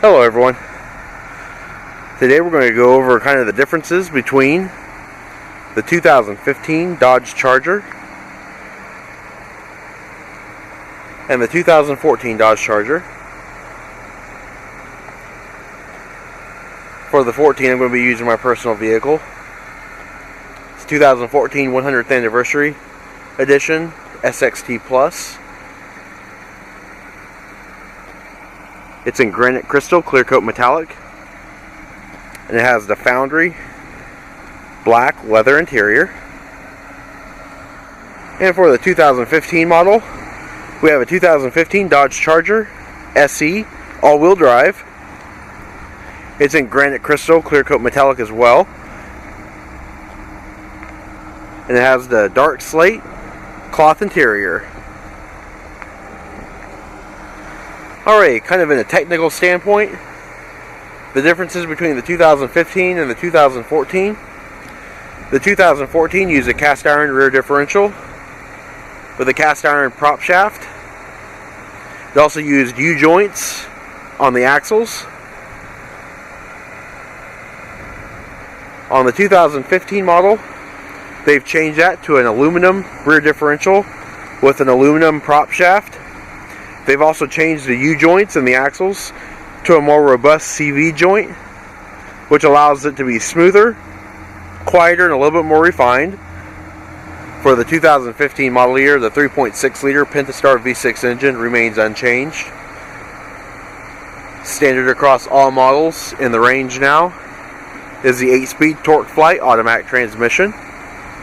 Hello everyone. Today we're going to go over kind of the differences between the 2015 Dodge Charger and the 2014 Dodge Charger. For the 14, I'm going to be using my personal vehicle. It's 2014 100th Anniversary Edition SXT Plus. It's in granite crystal clear coat metallic, and it has the Foundry black leather interior. And for the 2015 model, we have a 2015 Dodge Charger SE all-wheel drive. It's in granite crystal clear coat metallic as well, and it has the dark slate cloth interior. Alright, kind of in a technical standpoint, the differences between the 2015 and the 2014. The 2014 used a cast iron rear differential with a cast iron prop shaft. It also used U-joints on the axles. On the 2015 model, they've changed that to an aluminum rear differential with an aluminum prop shaft. They've also changed the U-joints and the axles to a more robust CV joint, which allows it to be smoother, quieter, and a little bit more refined. For the 2015 model year, the 3.6 liter Pentastar V6 engine remains unchanged. Standard across all models in the range now is the 8-speed TorqueFlite automatic transmission.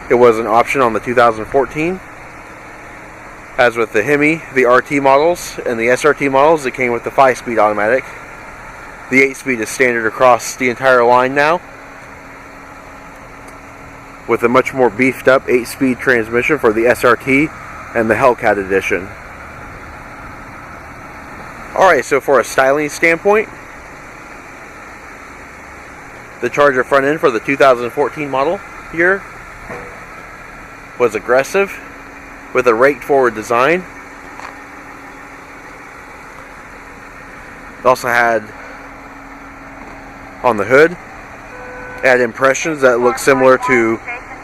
It was an option on the 2014. As with the Hemi, the RT models, and the SRT models, it came with the 5-speed automatic. The 8-speed is standard across the entire line now, with a much more beefed up 8-speed transmission for the SRT and the Hellcat edition. Alright, so for a styling standpoint, the Charger front end for the 2014 model year was aggressive, with a raked forward design. It also had on the hood, it had impressions that look similar to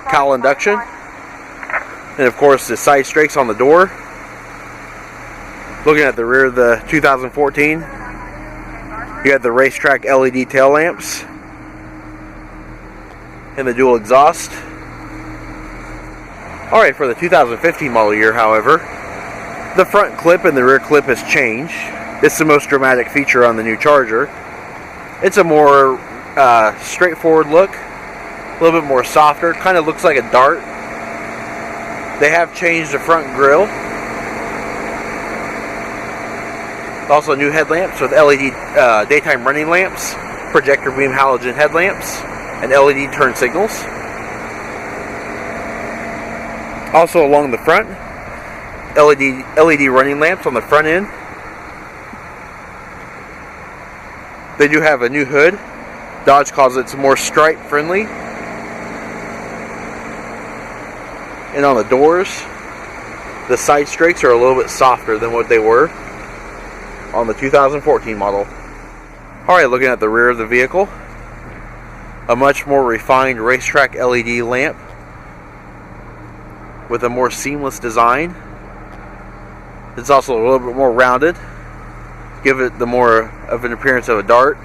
cowl induction, and of course the side strakes on the door. Looking at the rear of the 2014, you had the racetrack LED tail lamps and the dual exhaust. Alright, for the 2015 model year, however, the front clip and the rear clip has changed. It's the most dramatic feature on the new Charger. It's a more straightforward look, a little bit more softer, kind of looks like a dart. They have changed the front grille. Also new headlamps with LED daytime running lamps, projector beam halogen headlamps, and LED turn signals. Also along the front, LED running lamps on the front end. They do have a new hood. Dodge calls it more stripe friendly. And on the doors, the side strakes are a little bit softer than what they were on the 2014 model. Alright, looking at the rear of the vehicle, a much more refined racetrack LED lamp with a more seamless design. It's also a little bit more rounded, give it the more of an appearance of a dart.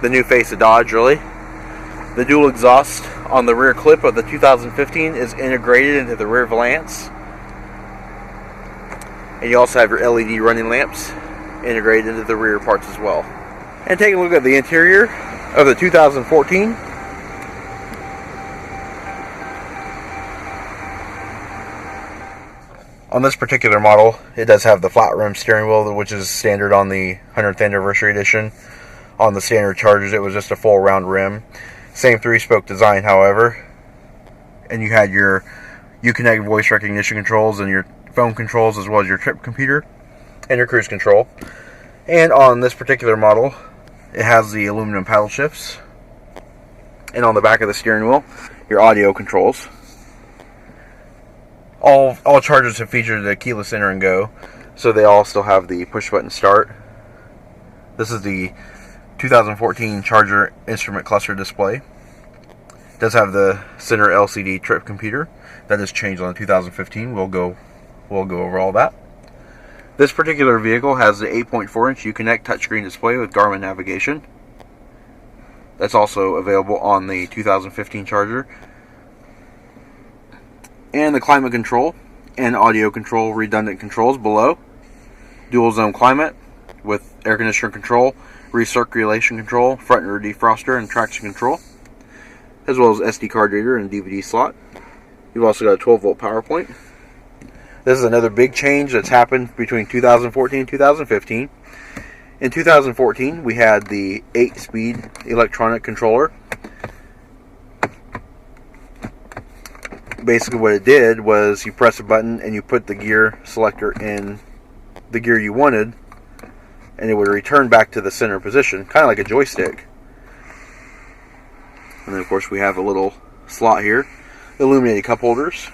The new face of Dodge, really. The dual exhaust on the rear clip of the 2015 is integrated into the rear valance, and you also have your LED running lamps integrated into the rear parts as well. And taking a look at the interior of the 2014, on this particular model, it does have the flat rim steering wheel, which is standard on the 100th Anniversary Edition. On the standard Chargers, it was just a full round rim. Same 3-spoke design, however. And you had your Uconnect voice recognition controls and your phone controls, as well as your trip computer and your cruise control. And on this particular model, it has the aluminum paddle shifts. And on the back of the steering wheel, your audio controls. All Chargers have featured the keyless enter and go, so they all still have the push button start. This is the 2014 Charger instrument cluster display. It does have the center LCD trip computer. That has changed on the 2015. We'll go over all that. This particular vehicle has the 8.4-inch Uconnect touchscreen display with Garmin navigation. That's also available on the 2015 Charger. And the climate control and audio control redundant controls below. Dual zone climate with air conditioner control, recirculation control, front and rear defroster, and traction control, as well as SD card reader and DVD slot. You've also got a 12-volt power point. This is another big change that's happened between 2014 and 2015. In 2014, we had the 8-speed electronic controller. Basically what it did was you press a button and you put the gear selector in the gear you wanted, and it would return back to the center position, kind of like a joystick. And then of course we have a little slot here, illuminated cup holders.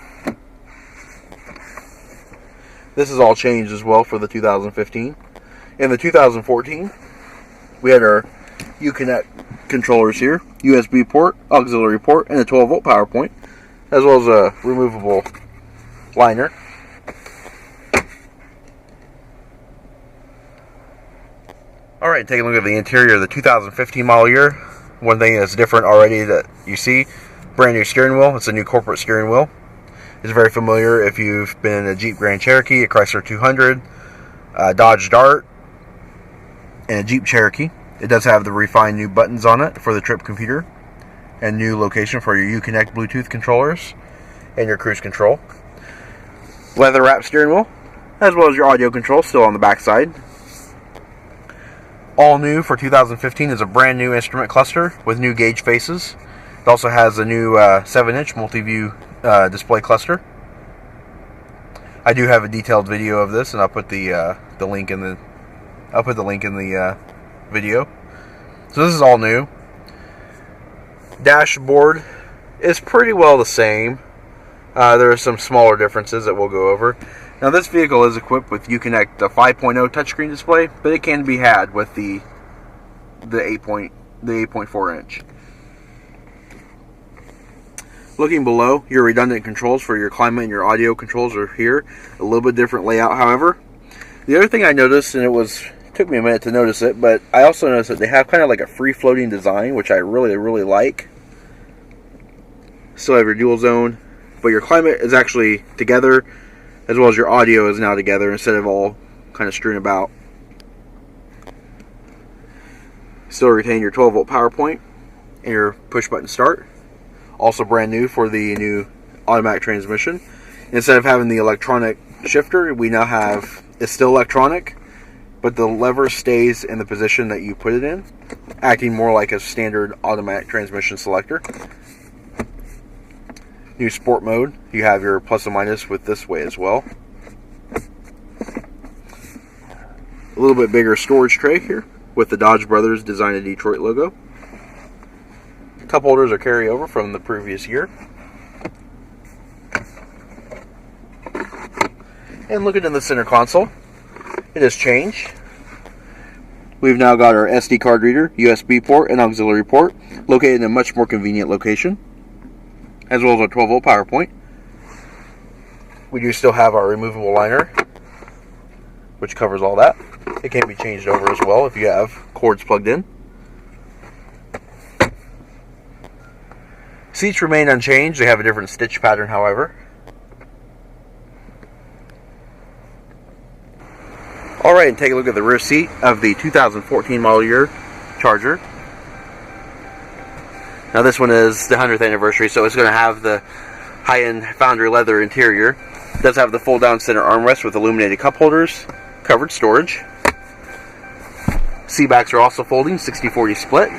This is all changed as well for the 2015. In the 2014, we had our Uconnect controllers here, USB port, auxiliary port, and a 12-volt power point, as well as a removable liner. Alright, taking a look at the interior of the 2015 model year. One thing that's different already that you see, brand new steering wheel. It's a new corporate steering wheel. It's very familiar if you've been in a Jeep Grand Cherokee, a Chrysler 200, a Dodge Dart, and a Jeep Cherokee. It does have the refined new buttons on it for the trip computer, and new location for your Uconnect Bluetooth controllers and your cruise control. Leather wrapped steering wheel, as well as your audio control still on the back side. All new for 2015 is a brand new instrument cluster with new gauge faces. It also has a new 7-inch multi-view display cluster. I do have a detailed video of this, and I'll put the link in the video. So this is all new. Dashboard is pretty well the same. There are some smaller differences that we'll go over. Now this vehicle is equipped with Uconnect 5.0 touchscreen display, but it can be had with the 8.4 inch. Looking below, your redundant controls for your climate and your audio controls are here. A little bit different layout, however. The other thing I noticed, and it took me a minute to notice it, but I also noticed that they have kind of like a free-floating design, which I really, really like. Still have your dual zone, but your climate is actually together, as well as your audio is now together instead of all kind of strewn about. Still retain your 12-volt power point and your push-button start. Also brand new for the new automatic transmission. Instead of having the electronic shifter, we now have, it's still electronic, but the lever stays in the position that you put it in, acting more like a standard automatic transmission selector. New sport mode, you have your plus and minus with this way as well. A little bit bigger storage tray here with the Dodge Brothers Design in Detroit logo. Cup holders are carryover from the previous year. And looking in the center console, it has changed. We've now got our SD card reader, USB port, and auxiliary port located in a much more convenient location, as well as our 12-volt power point. We do still have our removable liner, which covers all that. It can be changed over as well if you have cords plugged in. Seats remain unchanged. They have a different stitch pattern, however. Alright, and take a look at the rear seat of the 2014 model year Charger. Now this one is the 100th anniversary, so it's going to have the high-end foundry leather interior. It does have the fold-down center armrest with illuminated cup holders, covered storage. Seat backs are also folding, 60-40 split.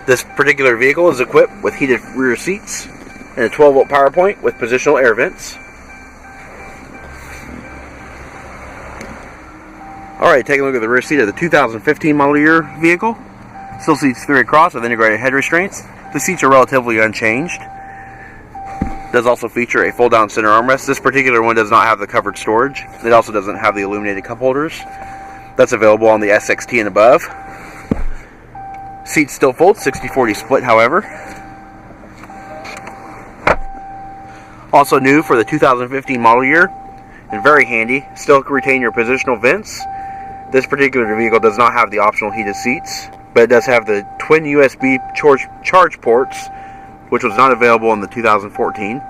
This particular vehicle is equipped with heated rear seats and a 12-volt power point with positional air vents. Alright, taking a look at the rear seat of the 2015 model year vehicle. Still seats 3 across with integrated head restraints. The seats are relatively unchanged. It does also feature a fold-down center armrest. This particular one does not have the covered storage. It also doesn't have the illuminated cup holders. That's available on the SXT and above. Seats still fold, 60-40 split, however. Also new for the 2015 model year, and very handy, still retain your positional vents. This particular vehicle does not have the optional heated seats, but it does have the twin USB charge ports, which was not available in the 2014.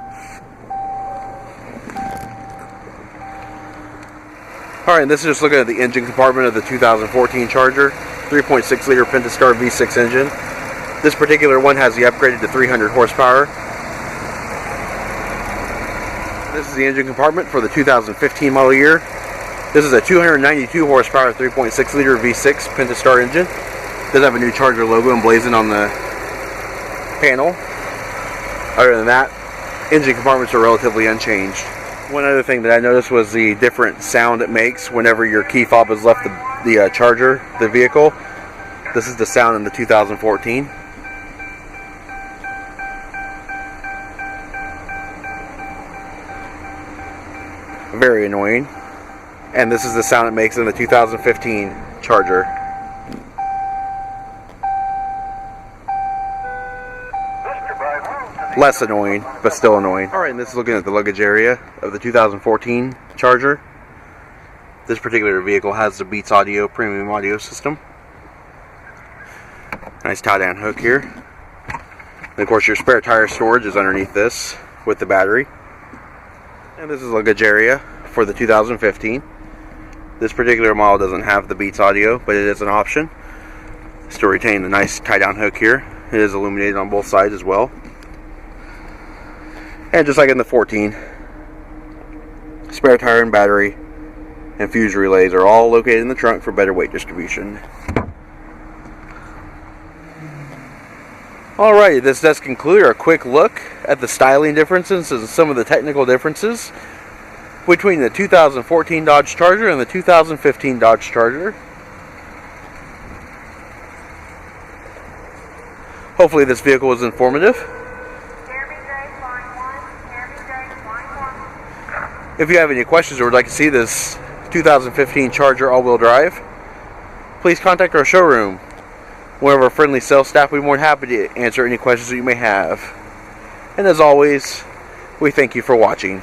Alright, this is just looking at the engine compartment of the 2014 Charger, 3.6 liter Pentastar V6 engine. This particular one has the upgraded to 300 horsepower. This is the engine compartment for the 2015 model year. This is a 292 horsepower 3.6 liter V6 Pentastar engine. It does have a new Charger logo emblazoned on the panel. Other than that, engine compartments are relatively unchanged. One other thing that I noticed was the different sound it makes whenever your key fob has left the Charger, the vehicle. This is the sound in the 2014. Very annoying. And this is the sound it makes in the 2015 Charger. Less annoying, but still annoying. Alright, and this is looking at the luggage area of the 2014 Charger. This particular vehicle has the Beats Audio premium audio system. Nice tie-down hook here. And of course your spare tire storage is underneath this with the battery. And this is the luggage area for the 2015. This particular model doesn't have the Beats Audio, but it is an option. Still retain the nice tie-down hook here. It is illuminated on both sides as well. And just like in the 14, spare tire and battery and fuse relays are all located in the trunk for better weight distribution. Alright, this does conclude our quick look at the styling differences and some of the technical differences between the 2014 Dodge Charger and the 2015 Dodge Charger. Hopefully this vehicle was informative. If you have any questions or would like to see this 2015 Charger all-wheel drive, please contact our showroom. One of our friendly sales staff will be more than happy to answer any questions that you may have. And as always, we thank you for watching.